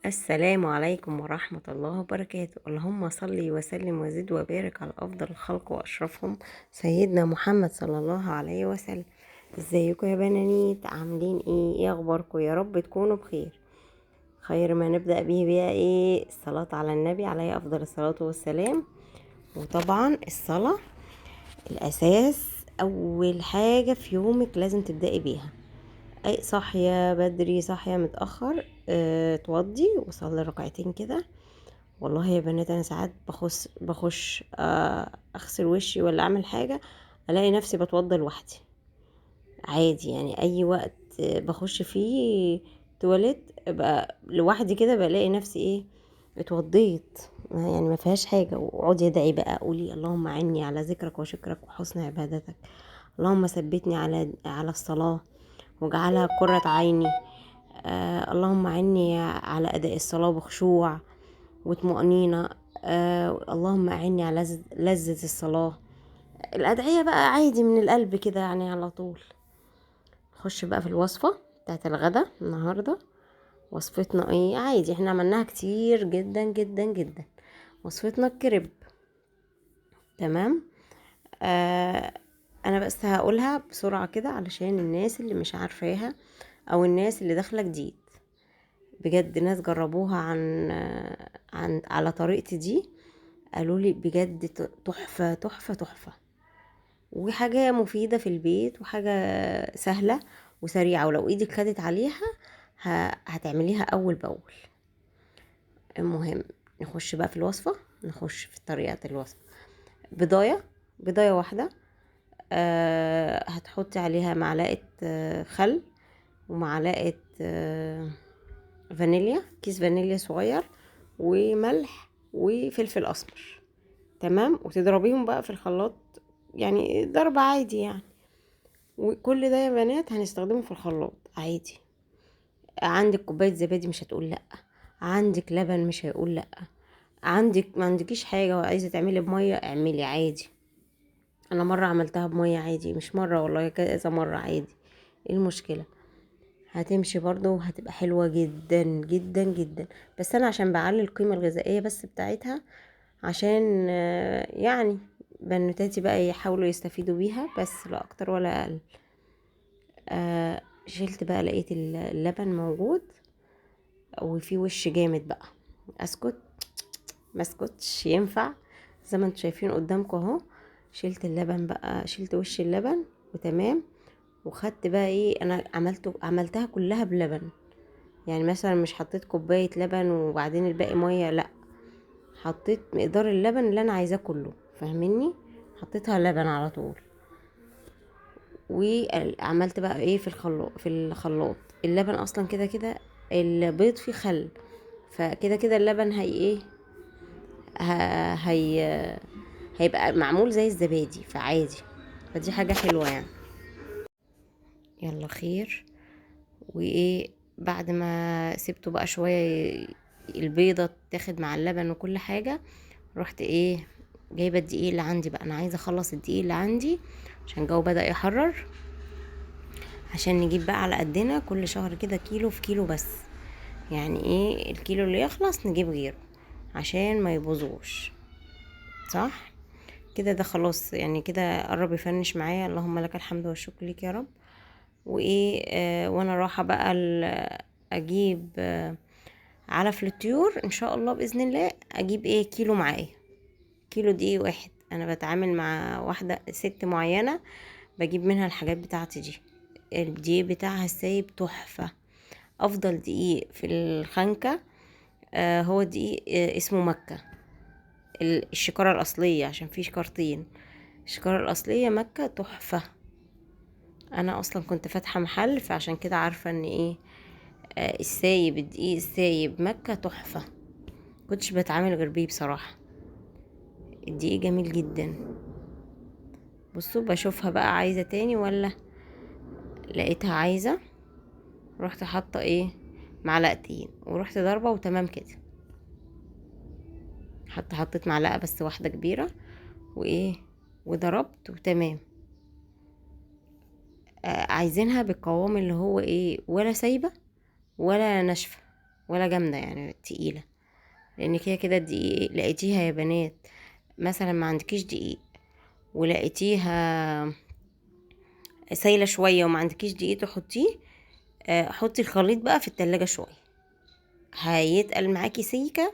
السلام عليكم ورحمة الله وبركاته. اللهم صل وسلم وزد وبارك على أفضل الخلق وأشرفهم سيدنا محمد صلى الله عليه وسلم. ازيكم يا بنانيت؟ عاملين ايه اخباركم؟ يا رب تكونوا بخير. خير ما نبدأ به بقى ايه؟ الصلاة على النبي عليه أفضل الصلاة والسلام. وطبعا الصلاة الأساس، أول حاجة في يومك لازم تبدأي بيها. اي صاحية بدري صاحية متأخر، توضي وصلي ركعتين كده. والله يا بنات انا ساعات بخش اغسل وشي ولا اعمل حاجة، الاقي نفسي بتوضى لوحدي عادي. يعني اي وقت بخش فيه تواليت ابقى لوحدي كده بلاقي نفسي ايه، اتوضيت. يعني ما فيهاش حاجة. واقعدي ادعي بقى، قولي اللهم عني على ذكرك وشكرك وحسن عبادتك. اللهم ثبتني على الصلاة واجعلها قرة عيني. اللهم عني على أداء الصلاة بخشوع وطمأنينة. اللهم أعني على لذة الصلاة. الأدعية بقى عادي من القلب كده يعني على طول. نخش بقى في الوصفة بتاعت الغدا النهاردة. وصفتنا ايه؟ عادي، احنا عملناها كتير جدا جدا جدا. وصفتنا الكريب. تمام. آه انا بس هقولها بسرعة كده علشان الناس اللي مش عارفاها او الناس اللي داخلة جديد. بجد ناس جربوها عن على طريقتي دي، قالوا لي بجد تحفة تحفة تحفة. وحاجة مفيدة في البيت وحاجة سهلة وسريعة، ولو ايدك خدت عليها هتعمليها اول باول. المهم نخش بقى في الوصفة، نخش في طريقة الوصفة. بضاية واحدة. هتحطي عليها معلقة خل، ومعلقة فانيليا، كيس فانيليا صغير، وملح وفلفل اسمر. تمام. وتضربيهم بقى في الخلاط، يعني ضرب عادي يعني. وكل ده يا بنات هنستخدمه في الخلاط عادي. عندك كوبايه زبادي مش هتقول لا، عندك لبن مش هيقول لا، عندك ما عندكيش حاجه وعايزه تعملي بميه اعملي عادي. انا مره عملتها بميه عادي، مش مره والله كذا مره عادي. ايه المشكله؟ هتمشي برضو وهتبقى حلوة جدا جدا جدا. بس انا عشان بعلي القيمة الغذائية بس بتاعتها، عشان يعني بنوتاتي بقى يحاولوا يستفيدوا بيها بس لا اكتر ولا اقل. شلت بقى لقيت اللبن موجود وفي وش جامد بقى. اسكت؟ ما اسكتش ينفع. زي ما انتم شايفين قدامكم اهو. شلت اللبن بقى، شلت وش اللبن وتمام. وخدت بقى ايه، انا عملتها كلها بلبن. يعني مثلا مش حطيت كوباية لبن وبعدين الباقي مية، لا، حطيت مقدار اللبن اللي انا عايزاه كله، فاهميني؟ حطيتها لبن على طول. وعملت بقى ايه في الخلاط اللبن اصلا كده كده البيض فيه خل، فكده كده اللبن هي ايه، هي هيبقى معمول زي الزبادي فعادي. فدي حاجة حلوة يعني. يلا خير. وايه بعد ما سبته بقى شوية البيضة تاخد مع اللبن وكل حاجة، رحت ايه جايبة الدقيق اللي عندي بقى. انا عايزة اخلص الدقيق اللي عندي عشان الجو بدأ يحرر، عشان نجيب بقى على قدنا كل شهر كده كيلو في كيلو بس. يعني ايه الكيلو اللي يخلص نجيب غيره عشان ما يبوظوش. صح كده؟ ده خلاص يعني كده قرب يفنش معايا. اللهم لك الحمد والشكر ليك يا رب. وايه وانا رايحه بقى اجيب علف للطيور ان شاء الله باذن الله. اجيب ايه كيلو معايا، كيلو دقيق واحد. انا بتعامل مع واحده ست معينه بجيب منها الحاجات بتاعتي دي. الدقيق بتاعها السايب تحفه. افضل دقيق في الخنكه هو دقيق اسمه مكه. الشكاره الاصليه، عشان في شكارتين. الشكاره الاصليه مكه تحفه. انا اصلا كنت فاتحه محل فعشان كده عارفه ان ايه السايب، الدقيق السايب مكة تحفة. كنتش بتعامل غير بيه بصراحة. الدقيق جميل جدا. بصوا بشوفها بقى عايزة تاني ولا لقيتها عايزة، رحت حاطة ايه معلقتين ورحت ضربة وتمام كده. حتى حطيت معلقة بس واحدة كبيرة وايه وضربت وتمام. عايزينها بالقوام اللي هو ايه، ولا سايبة ولا ناشفة. ولا جامدة يعني تقيلة. لان كده كده الدقيق لقيتيها يا بنات، مثلا ما عندكيش دقيق ولقيتيها سايلة شوية وما عندكيش دقيق تحطيه، حطي الخليط بقى في التلاجة شوية، هيتقل معاكي سيكة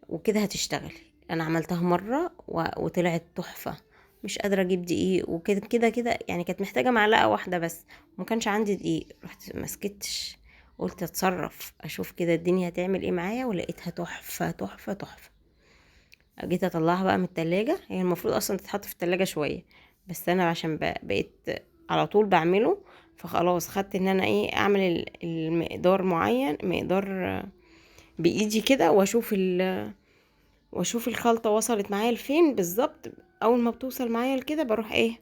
وكده هتشتغلي. انا عملتها مرة وطلعت تحفة. مش قادرة اجيب دقيق وكده كده كده يعني، كانت محتاجة معلقة واحدة بس، ما كانش عندي دقيق. رحت مسكتش، قلت اتصرف اشوف كده الدنيا هتعمل ايه معايا، ولقيتها تحفة تحفة تحفة. جيت اطلعها بقى من التلاجة، هي المفروض اصلا تتحط في التلاجة شوية، بس انا عشان بقيت على طول بعمله، فخلاص خدت ان انا ايه اعمل المقدار معين، مقدار بايدي كده، واشوف الخلطة وصلت معايا لفين بالظبط. اول ما بتوصل معايا لكده بروح ايه،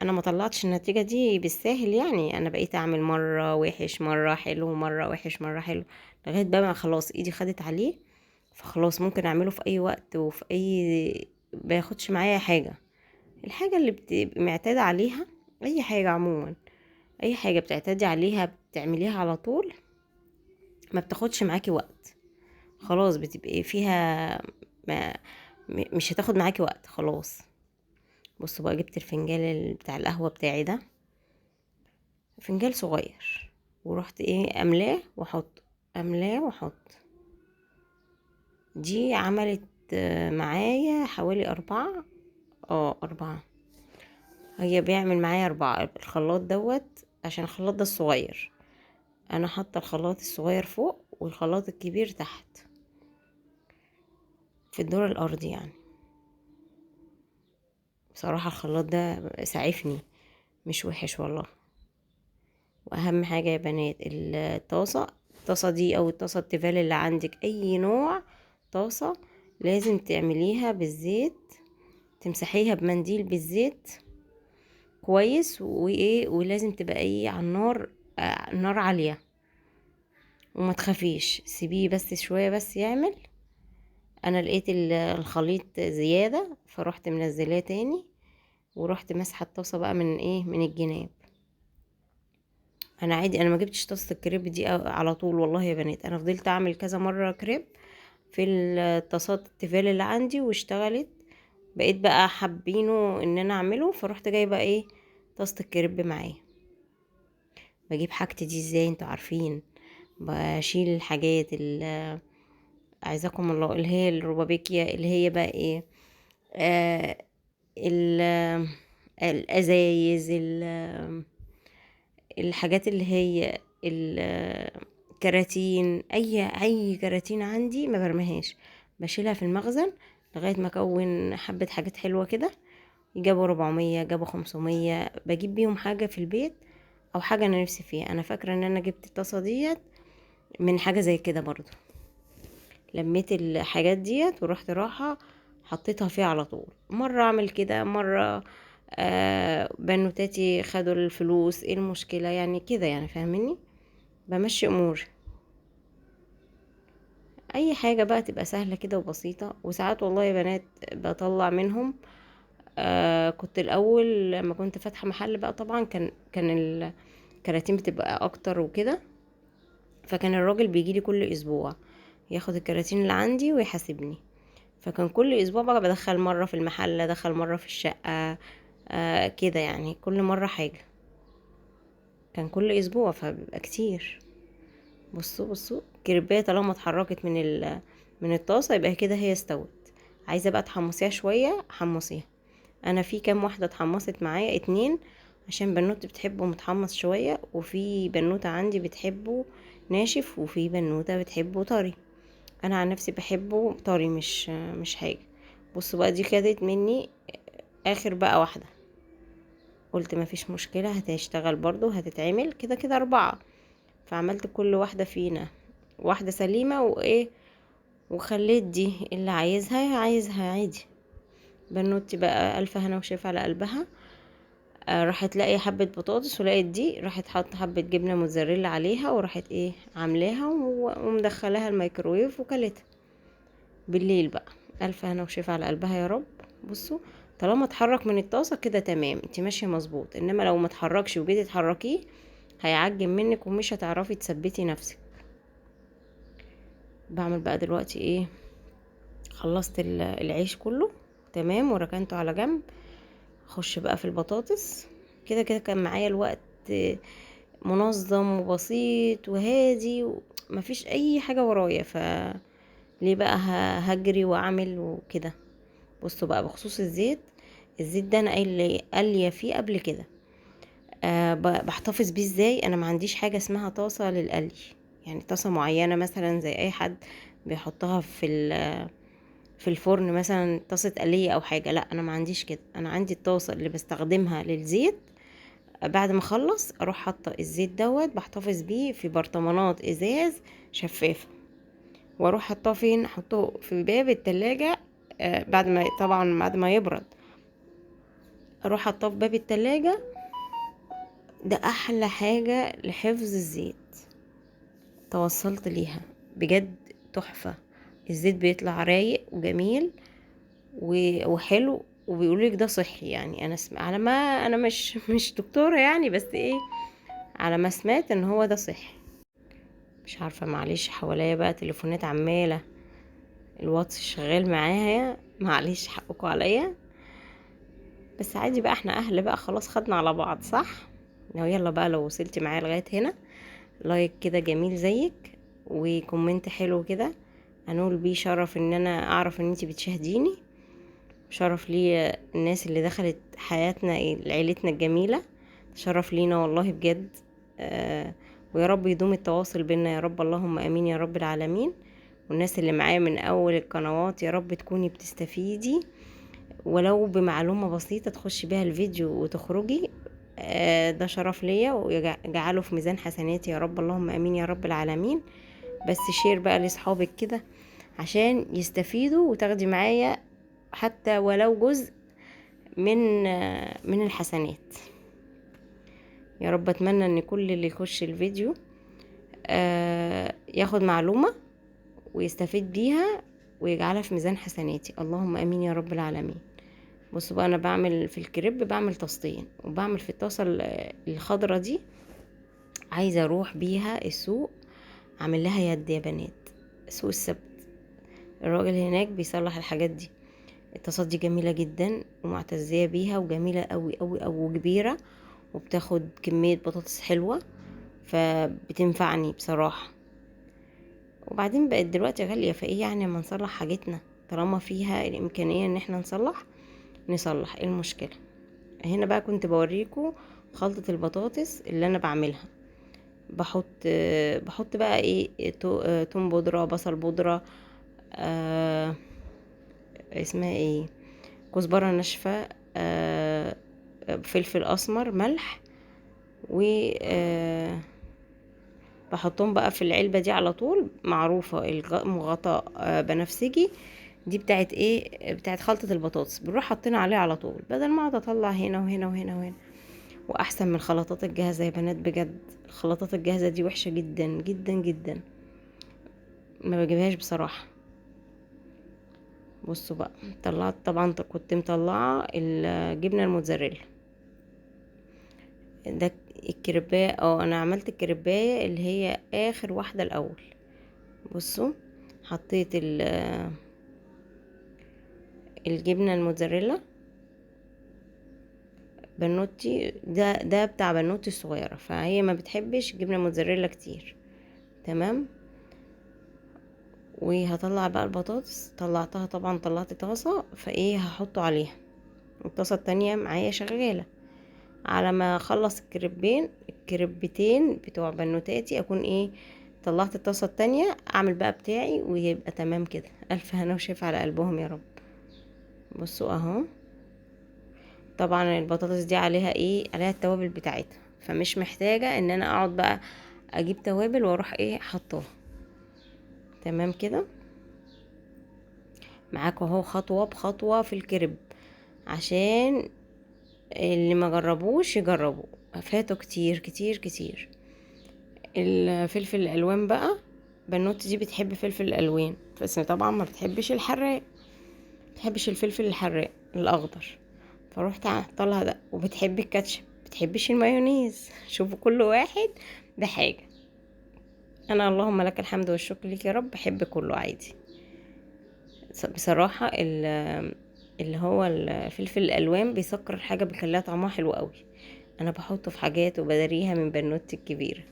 انا ما طلعتش النتيجة دي بالساهل يعني، انا بقيت اعمل مرة وحش مرة حلو، مرة وحش مرة حلو، لغاية بقى ما خلاص ايدي خدت عليه. فخلاص ممكن اعمله في اي وقت وفي اي، بياخدش معايا حاجة. الحاجة اللي بتبقي معتادة عليها، اي حاجة عموما، اي حاجة بتعتادي عليها بتعمليها على طول، ما بتاخدش معاكي وقت. خلاص بتبقي فيها، ما مش هتاخد معاكي وقت خلاص. بصوا بقى، جبت الفنجان بتاع القهوة بتاعي ده، فنجان صغير، ورحت ايه املاه واحط، املاه واحط. دي عملت معايا حوالي 4، 4. هي بيعمل معايا 4 الخلاط دوت، عشان الخلاط ده الصغير، انا حاطه الخلاط الصغير فوق والخلاط الكبير تحت في الدور الارضي يعني. بصراحه الخلاط ده سعفني، مش وحش والله. واهم حاجه يا بنات الطاسه دي او الطاسه التيفال اللي عندك، اي نوع طاسه، لازم تعمليها بالزيت، تمسحيها بمنديل بالزيت كويس، وايه، ولازم تبقى ايه على النار، النار عاليه، وما تخافيش سيبيه بس شويه بس يعمل. انا لقيت الخليط زياده، فروحت منزلاه تاني، ورحت مسحه الطاسه بقى من ايه، من الجناب. انا عادي، انا ما جبتش طاسه الكريب دي على طول والله يا بنات، انا فضلت اعمل كذا مره كريب في الطاسات التيفال اللي عندي واشتغلت. بقيت بقى حابينه ان انا اعمله، فروحت جايبه ايه، طاسه الكريب معايا. بجيب حاجتي دي ازاي انتوا عارفين، بشيل الحاجات اللي عايزاكم الله، اللي هي الروبابيكيا، اللي هي بقى ايه، آه الازايز، الحاجات اللي هي الكراتين، اي كراتين عندي ما برميهاش، بشيلها في المخزن لغايه ما اكون حبه حاجات حلوه كده. جابوا 400، جابوا 500، بجيب بيهم حاجه في البيت او حاجه انا نفسي فيها. انا فاكره ان انا جبت الطاسه ديت من حاجه زي كده برضو، لميت الحاجات ديت ورحت راحه حطيتها فيها على طول. مره اعمل كده، مره بنوتاتي خدوا الفلوس، ايه المشكله يعني كده يعني، فاهميني، بمشي اموري. اي حاجه بقى تبقى سهله كده وبسيطه. وساعات والله يا بنات بطلع منهم. كنت الاول لما كنت فاتحه محل بقى، طبعا كان الكراتين بتبقى اكتر وكده، فكان الراجل بيجيلي كل اسبوع ياخد الكراتين اللي عندي ويحاسبني. فكان كل اسبوع بقى بدخل مره في المحل، ادخل مره في الشقه، كده يعني، كل مره حاجه، كان كل اسبوع فبيبقى كتير. بصوا بصوا، كريبايه طالما اتحركت من الطاسه يبقى كده هي استوت. عايزه بقى تحمصيها شويه حمصيها. انا في كام واحده اتحمصت معايا، 2، عشان بنوتي بتحبه متحمص شويه، وفي بنوته عندي بتحبه ناشف، وفي بنوته بتحبه طري. انا عن نفسي بحبه طري، مش حاجه. بصوا بقى، دي خدت مني اخر بقى واحده، قلت ما فيش مشكله هتشتغل برضو، هتتعمل كده كده 4. فعملت كل واحده فينا واحده سليمه وايه، وخليت دي اللي عايزها عادي. بنوتي بقى الف هنا وشاف على قلبها. راحت لاقي حبه بطاطس ولقيت دي، راحت حاطه حبه جبنه موتزاريلا عليها، وراحت ايه عاملاها ومدخلاها الميكرويف وكلتها بالليل بقى. الف هنا وشاف على قلبها يا رب. بصوا، طالما اتحرك من الطاسه كده تمام، انت ماشيه مظبوط. انما لو ما اتحركش وجيتي تحركيه، هيعجن منك ومش هتعرفي تثبتي نفسك. بعمل بقى دلوقتي ايه، خلصت العيش كله تمام وركنته على جنب. اخش بقى في البطاطس. كده كده كان معايا الوقت منظم وبسيط وهادي ومفيش اي حاجة ورايا، ليه بقى هجري واعمل وكده. بصوا بقى بخصوص الزيت، الزيت ده انا قاليه فيه قبل كده. بحتفظ بيه ازاي؟ انا ما عنديش حاجه اسمها طاسه للقلي، يعني طاسه معينه مثلا زي اي حد بيحطها في الفرن، مثلا طاسه قليه او حاجه. لا انا ما عنديش كده، انا عندي الطاسه اللي بستخدمها للزيت. بعد ما اخلص اروح حاطه الزيت دوت، بحتفظ بيه في برطمانات ازاز شفافه، واروح حطاه فين؟ احطه في باب التلاجة. بعد ما طبعا بعد ما يبرد اروح حطاه في باب التلاجة. ده احلى حاجة لحفظ الزيت توصلت ليها بجد، تحفة. الزيت بيطلع رايق وجميل وحلو، وبيقولوا لك ده صحي. يعني انا على ما انا مش دكتورة يعني، بس ايه، على ما سمعت ان هو ده صحي. مش عارفة، معلش حواليا بقى تليفونات عمالة، الواتس شغال معايا، معلش حقكم عليا. بس عادي بقى، احنا اهل بقى خلاص، خدنا على بعض صح. يلا بقى، لو وصلتي معايا لغاية هنا، لايك كده جميل زيك وكومنت حلو كده، هنقول بيه شرف ان انا اعرف ان انتي بتشاهديني. شرف لي الناس اللي دخلت حياتنا، عيلتنا الجميلة، شرف لينا والله بجد. ويا رب يدوم التواصل بينا يا رب، اللهم امين يا رب العالمين. والناس اللي معايا من اول القنوات، يا رب تكوني بتستفيدي ولو بمعلومة بسيطة تخشي بيها الفيديو وتخرجي. ده شرف ليا، ويجعله في ميزان حسناتي يا رب، اللهم امين يا رب العالمين. بس شير بقى لاصحابك كده عشان يستفيدوا، وتاخدي معايا حتى ولو جزء من الحسنات. يا رب اتمنى ان كل اللي يخش الفيديو ياخد معلومة ويستفيد بيها ويجعلها في ميزان حسناتي، اللهم امين يا رب العالمين. بصوا بقى، انا بعمل في الكريب بعمل طاستين، وبعمل في الطاسه الخضره دي. عايزه اروح بيها السوق، اعمل لها يد يا بنات، سوق السبت. الراجل هناك بيصلح الحاجات دي. الطاسات دي جميله جدا ومعتزيه بيها، وجميله قوي قوي قوي وكبيره، وبتاخد كميه بطاطس حلوه، فبتنفعني بصراحه. وبعدين بقت دلوقتي غاليه، فايه يعني ما نصلح حاجتنا طالما فيها الامكانيه ان احنا نصلح. ايه المشكله؟ هنا بقى كنت بوريكم خلطة البطاطس اللي انا بعملها. بحط بقى ايه، توم بودرة، بصل بودرة، آه اسمها ايه، كزبرة ناشفة، فلفل اسمر، ملح، و بحطهم بقى في العلبة دي على طول، معروفة مغطى بنفسجي. دي بتاعت ايه، بتاعت خلطة البطاطس، بنروح حاطينها عليها على طول، بدل ما اقعد اطلع هنا وهنا وهنا وهنا. واحسن من الخلطات الجاهزه يا بنات، بجد الخلطات الجاهزه دي وحشه جدا جدا جدا، ما بجيبهاش بصراحه. بصوا بقى، طلعت طبعا، كنت مطلعه الجبنه الموتزاريلا. ده الكريبايه، انا عملت الكريبايه اللي هي اخر واحده الاول. بصوا، حطيت الجبنه الموتزاريلا بنوتي، ده بتاع بنوتي الصغيره، فهي ما بتحبش جبنه موتزاريلا كتير. تمام. وهطلع بقى البطاطس، طلعتها طبعا، طلعت طاسة، فايه هحطه عليها. الطاسة التانية معايا شغالة، على ما اخلص الكريبتين بتوع بنوتاتي، اكون ايه، طلعت الطاسة التانية، اعمل بقى بتاعي ويبقى تمام كده. الف هنا وشفا على قلبهم يا رب. بصوا اهو، طبعا البطاطس دي عليها ايه، عليها التوابل بتاعتها، فمش محتاجة ان انا اقعد بقى اجيب توابل واروح ايه حطوها. تمام كده معاكوا اهو، خطوة بخطوة في الكريب، عشان اللي ما جربوش يجربوا، فاتوا كتير كتير كتير. الفلفل الالوان بقى، بنوتي دي بتحب فلفل الالوان، بس طبعا ما بتحبش الحراق، بتحبش الفلفل الحراق الاخضر، فروحت طالها ده. وبتحب الكاتشب، بتحبش المايونيز. شوفوا كل واحد بحاجه. انا اللهم لك الحمد والشكر ليك يا رب، بحب كله عادي. بصراحة اللي هو الفلفل الالوان بيسكر الحاجة، بيخليها طعمها حلو قوي. انا بحطه في حاجات وبداريها من بنوتي الكبيرة.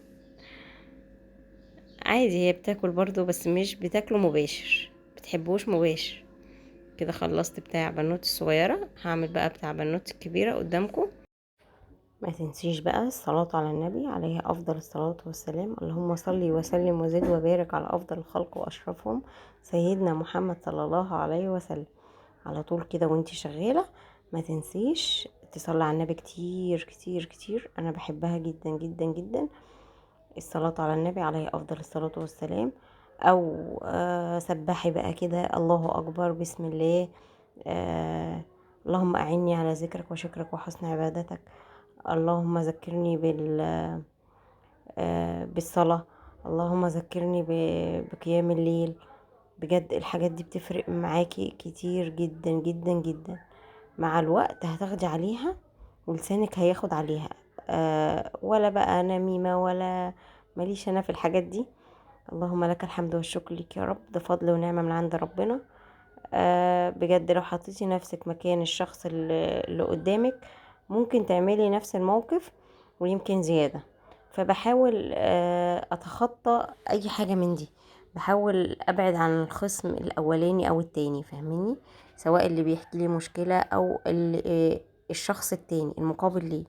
عادي هي بتاكل برضو، بس مش بتاكله مباشر، بتحبوش مباشر. كده خلصت بتاع بنوتي الصغيرة، هعمل بقى بتاع بنوتي الكبيرة قدامكم. ما تنسيش بقى الصلاة على النبي عليه أفضل الصلاة والسلام. اللهم صل وسلم وزد وبارك على أفضل الخلق وأشرفهم سيدنا محمد صلى الله عليه وسلم. على طول كده وانتي شغالة ما تنسيش تصلي على النبي كتير كتير كتير، أنا بحبها جدا جدا جدا. الصلاة على النبي عليه أفضل الصلاة والسلام. أو سبحي بقى كده الله أكبر بسم الله. آه اللهم أعني على ذكرك وشكرك وحسن عبادتك. اللهم ذكرني بالصلاة. اللهم ذكرني بقيام الليل. بجد الحاجات دي بتفرق معاكي كتير جدا جدا جدا. مع الوقت هتاخدي عليها ولسانك هياخد عليها. ولا بقى نميمة ولا ماليش انا في الحاجات دي. اللهم لك الحمد والشكر ليك يا رب، ده فضل ونعمة من عند ربنا. بجد لو حطيتي نفسك مكان الشخص اللي قدامك ممكن تعملي نفس الموقف ويمكن زيادة. فبحاول اتخطى اي حاجة من دي، بحاول ابعد عن الخصم الاولاني او التاني، فاهميني؟ سواء اللي بيحكي لي مشكلة او الشخص التاني المقابل ليه.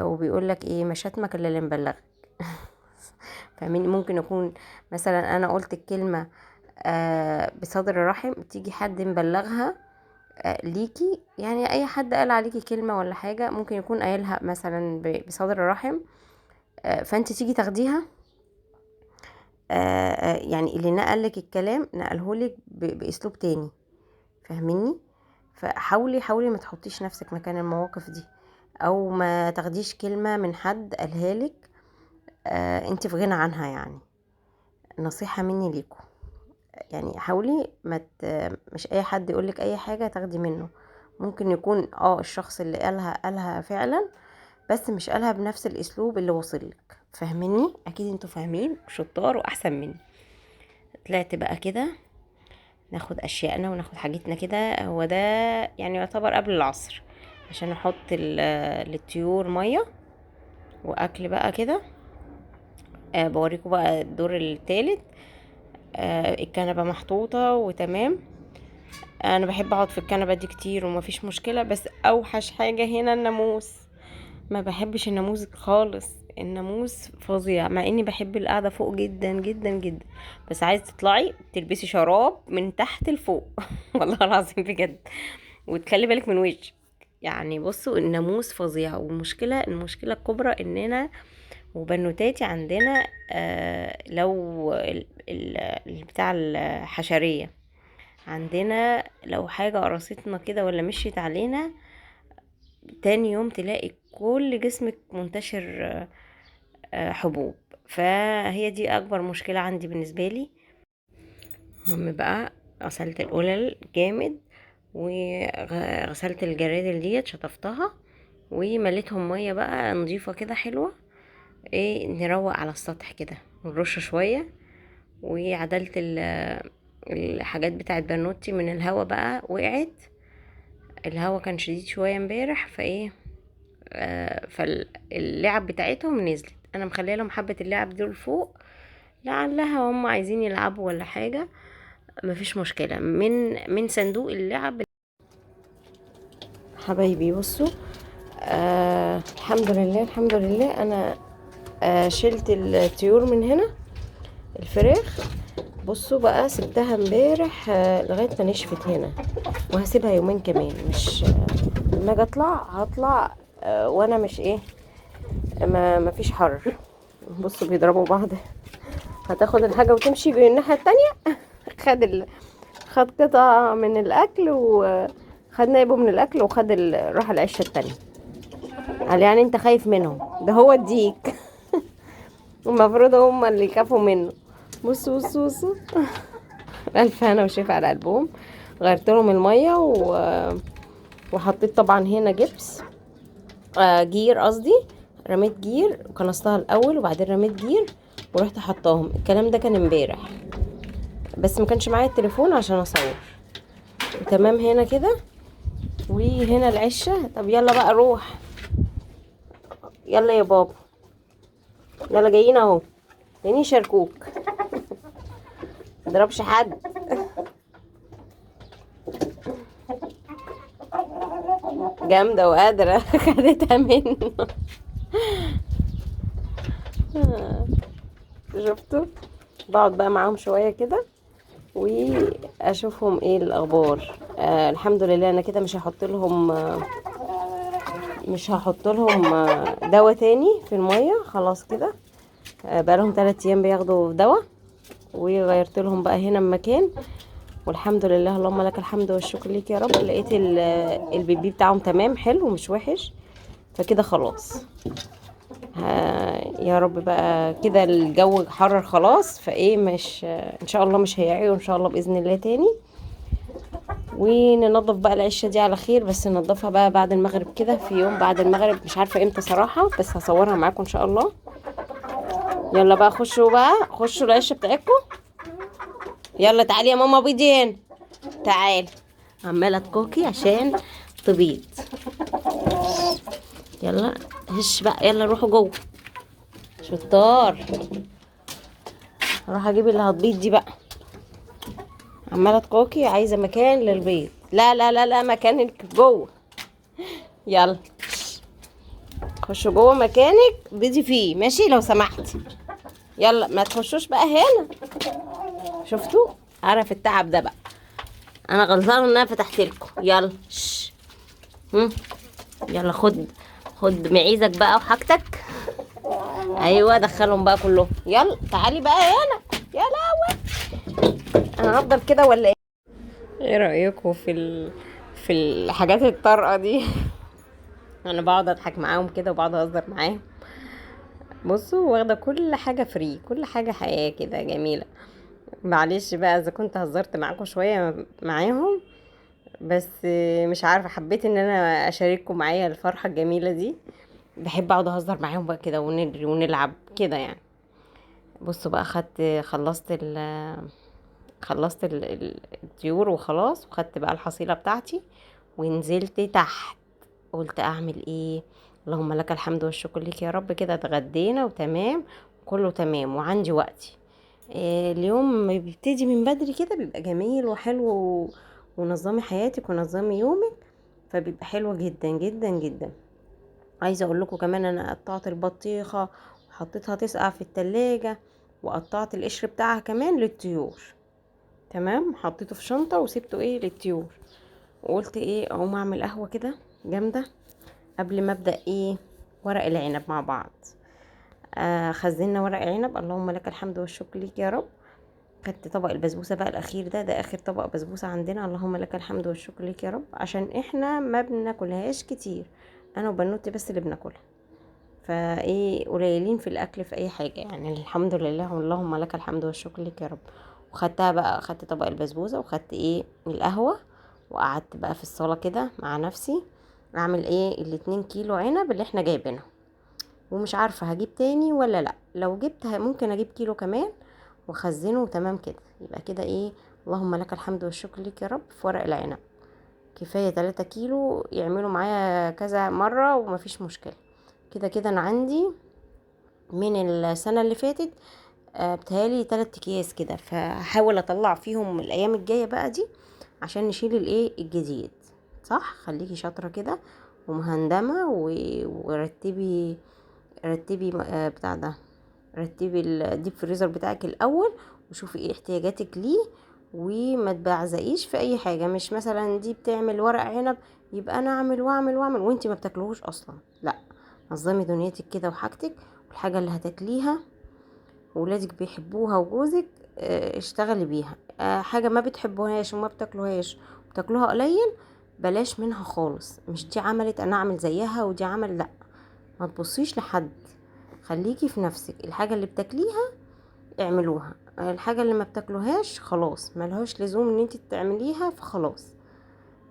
وبيقول لك ايه، ما شتمك الا اللي مبلغك. فاهميني؟ ممكن يكون مثلا انا قلت الكلمة بصدر رحم، تيجي حد مبلغها ليكي. يعني اي حد قال عليكي كلمة ولا حاجة ممكن يكون قايلها مثلا بصدر رحم، فانت تيجي تاخديها. يعني اللي نقلك الكلام نقلهولك باسلوب تاني، فاهميني؟ فحاولي ما تحطيش نفسك مكان المواقف دي، او ما تاخديش كلمة من حد قالها لك انت في غنى عنها. يعني نصيحة مني ليكم، يعني حاولي ما مش اي حد يقولك اي حاجة تاخدي منه. ممكن يكون الشخص اللي قالها فعلا، بس مش قالها بنفس الاسلوب اللي وصلك. فاهميني؟ اكيد انتوا فاهمين شطار واحسن مني. طلعت بقى كده ناخد اشيائنا وناخد حاجتنا كده. هو ده يعني يعتبر قبل العصر، عشان احط للطيور ميه واكل بقى كده. بوريكم بقى الدور التالت. الكنبة محطوطة وتمام. انا بحب اقعد في الكنبة دي كتير ومفيش مشكلة، بس اوحش حاجة هنا الناموس. ما بحبش الناموس خالص، الناموس فظيع، مع اني بحب القعدة فوق جدا جدا جدا. بس عايز تطلعي تلبسي شراب من تحت لفوق. والله العظيم بجد. وتخلي بالك من وشك. يعني بصوا الناموس فظيع. المشكلة الكبرى اننا وبنوتاتي عندنا لو بتاع الحشرية عندنا، لو حاجة قرصتنا كده ولا مشيت علينا، تاني يوم تلاقي كل جسمك منتشر حبوب. فهي دي اكبر مشكلة عندي بالنسبة لي. المهم بقى غسلت القلل جامد، وغسلت الجرادل ديت شطفتها، ومليتهم مية بقى نظيفة كده حلوة. ايه نروق على السطح كده ونرش شوية. وعدلت الحاجات بتاعت بنوتي من الهوا بقى وقعت. الهوا كان شديد شوية امبارح، فايه فاللعب بتاعتهم نزلت. انا مخليه لهم حبة اللعب دول فوق، لعلها هم عايزين يلعبوا ولا حاجة. مفيش مشكلة من صندوق اللعب. حبايبي بصوا، الحمد لله الحمد لله. انا شلت الطيور من هنا، الفراخ. بصوا بقى سبتها امبارح لغايه ما نشفت هنا، وهسيبها يومين كمان. مش لما اجي اطلع هطلع وانا مش ايه، ما فيش حر. بصوا بيضربوا بعض. هتاخد الحاجه وتمشي بالناحيه التانية. خد قطعه من الاكل، وخد نايبه من الاكل، وخد راح العشه التانية. قال يعني انت خايف منهم؟ ده هو الديك. المفروض هم اللي يخافوا منه. بصوا بصوا بصوا. الف هنا وشفا على قلبهم. غيرت لهم الميه وحطيت طبعا هنا جبس، جير قصدي. رميت جير، كنستها الاول وبعدين رميت جير ورحت حطاهم. الكلام ده كان امبارح، بس ما كانش معايا التليفون عشان اصور. تمام هنا كده، وهنا العشه. طب يلا بقى روح، يلا يا بابا، يلا جايين اهو، جايين يشاركوك. مضربش حد. جامده وقادره. خدتها منه. شفتوا؟ بقعد بقى معاهم شويه كده واشوفهم ايه الاخبار. الحمد لله انا كده مش هحط لهم دواء تاني في الميه خلاص كده. بقالهم 3 ايام بياخدوا دواء، وغيرت لهم بقى هنا المكان. والحمد لله، اللهم لك الحمد والشكر ليك يا رب. لقيت البيبي بتاعهم تمام حلو مش وحش، فكده خلاص. يا رب بقى كده الجو حرر خلاص، فايه مش ان شاء الله مش هيعيوا ان شاء الله باذن الله تاني. وننضف بقى العشه دي على خير، بس ننضفها بقى بعد المغرب كده، في يوم بعد المغرب مش عارفه امتى صراحه، بس هصورها معاكم ان شاء الله. يلا بقى خشوا بقى، خشوا العشه بتاعتكم. يلا تعالي يا ماما بيضي هنا، تعالي. عماله تكوكي عشان تبيض. يلا هش بقى، يلا روحوا جوه. شطار. هروح اجيب اللي هتبيض دي بقى. عماله تكوكي عايزه مكان للبيض. لا لا لا لا، مكانك جوه. يلا خشوا جوه مكانك بيضي فيه، ماشي لو سمحت. يلا ما تخشوش بقى هنا. شفتوا؟ عارف التعب ده بقى، انا غلطانه ان انا فتحت لكم. يلا هم. يلا خد معيزك بقى وحاجتك. ايوه دخلهم بقى كلهم. يلا تعالي بقى هنا. يا لهوي، انا هفضل كده ولا ايه؟ ايه رايكم في الحاجات الطارئه دي؟ انا بقعد اضحك معاهم كده وبقعد اهزر معاهم. بصوا واخده كل حاجه فري، كل حاجه حياه كده جميله. معلش بقى اذا كنت هزرت معاكم شويه معاهم، بس مش عارفه، حبيت ان انا اشارككم معايا الفرحه الجميله دي. بحب اقعد اهزر معاهم بقى كده ونجري ونلعب كده يعني. بصوا بقى، الطيور وخلاص، وخدت بقى الحصيلة بتاعتي ونزلت تحت. قلت اعمل ايه؟ اللهم لك الحمد والشكر ليك يا رب. كده اتغدينا وتمام، كله تمام وعندي وقتي. اليوم بيبتدي من بدري كده بيبقى جميل وحلو، ونظمي حياتك ونظمي يومك، فبيبقى حلو جدا جدا جدا. عايزه اقول لكم كمان انا قطعت البطيخه وحطيتها تسقع في التلاجة، وقطعت القشر بتاعها كمان للطيور. تمام، حطيته في شنطه وسبته للطيور. وقلت اقوم اعمل قهوه كده جامده قبل ما ابدا ورق العنب مع بعض. خزنا ورق عنب، اللهم لك الحمد والشكر ليك يا رب. خدت طبق البسبوسه بقى الاخير ده اخر طبق بسبوسه عندنا، اللهم لك الحمد والشكر ليك يا رب، عشان احنا ما بناكلهاش كتير، انا وبنوتي بس اللي بناكلها. قليلين في الاكل في اي حاجه يعني، الحمد لله اللهم لك الحمد والشكر لك يا رب. وخدتها بقى، خدت طبق البسبوسه وخدت القهوه، وقعدت بقى في الصاله كده مع نفسي اعمل ال2 كيلو عنب اللي احنا جايبينها. ومش عارفه هجيب تاني ولا لا، لو جبت ممكن اجيب كيلو كمان وخزنه تمام كده. يبقى كده اللهم لك الحمد والشكر لك يا رب. في ورق العنب كفايه 3 كيلو يعملوا معايا كذا مره ومفيش مشكله. كده كده انا عندي من السنة اللي فاتت بتهيالي 3 اكياس كده، فهحاول اطلع فيهم الايام الجاية بقى دي عشان نشيل الجديد. صح، خليكي شاطرة كده ومهندمة ورتبي بتاع ده. رتبي الديب فريزر بتاعك الاول، وشوفي احتياجاتك ليه، وما تبعزقيش في اي حاجة. مش مثلا دي بتعمل ورق عنب يبقى انا اعمل واعمل واعمل وانتي ما بتاكلوهوش اصلا، لا. نظمي دنيتك كده وحاجتك، والحاجة اللي هتاكليها وولادك بيحبوها وجوزك اشتغلي بيها. حاجة ما بتحبوهاش وما بتاكلوهاش وبتاكلوها قليل، بلاش منها خالص. مش دي عملت انا اعمل زيها ودي عمل، لا. ما تبصيش لحد، خليكي في نفسك. الحاجة اللي بتاكليها اعملوها، الحاجة اللي ما بتاكلوهاش خلاص ملهاش لزوم ان انت تعمليها، فخلاص.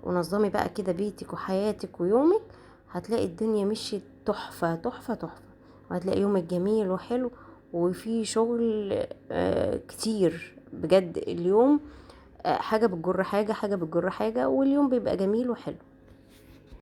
ونظمي بقى كده بيتك وحياتك ويومك، هتلاقي الدنيا مشيت تحفة تحفة تحفة، وهتلاقي يومك جميل وحلو وفي شغل كتير بجد. اليوم حاجة بتجر حاجة، حاجة بتجر حاجة، واليوم بيبقى جميل وحلو.